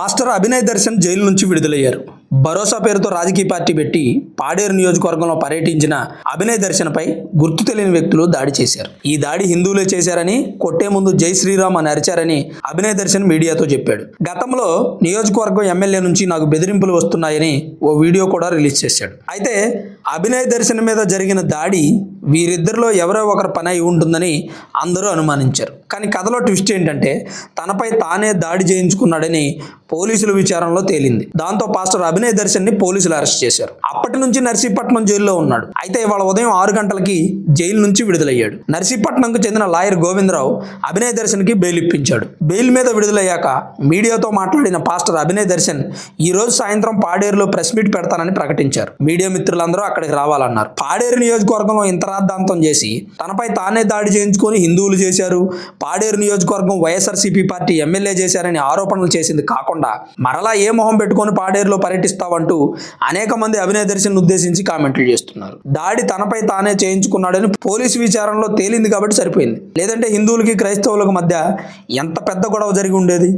Pastor Abhinay Darshan jail నుంచి విడుదలయ్యారు. భరోసా పేరుతో రాజకీయ పార్టీ పెట్టి పాడేరు నియోజకవర్గంలో పర్యటించిన అభినయ్ దర్శన్పై గుర్తు తెలియని వ్యక్తులు దాడి చేశారు. ఈ దాడి హిందువులే చేశారని, కొట్టే ముందు జై శ్రీరామ్ అని అరిచారని అభినయ్ దర్శన్ మీడియాతో చెప్పాడు. గతంలో నియోజకవర్గం ఎమ్మెల్యే నుంచి నాకు బెదిరింపులు వస్తున్నాయని ఓ వీడియో కూడా రిలీజ్ చేశాడు. అయితే అభినయ్ దర్శన్ మీద జరిగిన దాడి వీరిద్దరిలో ఎవరో ఒకరు పని అయి ఉంటుందని అందరూ అనుమానించారు. కానీ కథలో ట్విస్ట్ ఏంటంటే తనపై తానే దాడి చేయించుకున్నాడని పోలీసుల విచారణలో తేలింది. దాంతో పాస్టర్ అభినయ్ దర్శన్ ని పోలీసులు అరెస్ట్ చేశారు. అప్పటి నుంచి నర్సీపట్నం జైల్లో ఉన్నాడు. అయితే ఇవాళ ఉదయం 6 గంటలకి జైలు నుంచి విడుదలయ్యాడు. నర్సీపట్నంకు చెందిన లాయర్ గోవిందరావు అభినయ్ దర్శన్ కి బెయిల్ ఇప్పించాడు. బెయిల్ మీద విడుదలయ్యాక మీడియాతో మాట్లాడిన పాస్టర్ అభినయ్ దర్శన్ ఈ రోజు సాయంత్రం పాడేరులో ప్రెస్ మీట్ పెడతానని ప్రకటించారు. మీడియా మిత్రులందరూ అక్కడికి రావాలన్నారు. పాడేరు నియోజకవర్గంలో ఇంత రాద్ధాంతం చేసి తనపై తానే దాడి చేయించుకొని హిందువులు చేశారు, పాడేరు నియోజకవర్గం వైఎస్ఆర్సీపీ పార్టీ ఎమ్మెల్యే చేశారని ఆరోపణలు చేసింది కాకుండా మరలా ఏ మొహం పెట్టుకొని పాడేరులో పర్యటిస్తావంటూ అనేక మంది అభినయ్ దర్శన్ ఉద్దేశించి కామెంట్లు చేస్తున్నారు. దాడి తనపై తానే చేయించుకున్నాడని పోలీసు విచారణలో తేలింది కాబట్టి సరిపోయింది. లేదంటే హిందువులకి క్రైస్తవులకు మధ్య ఎంత పెద్ద గొడవ జరిగి ఉండేది.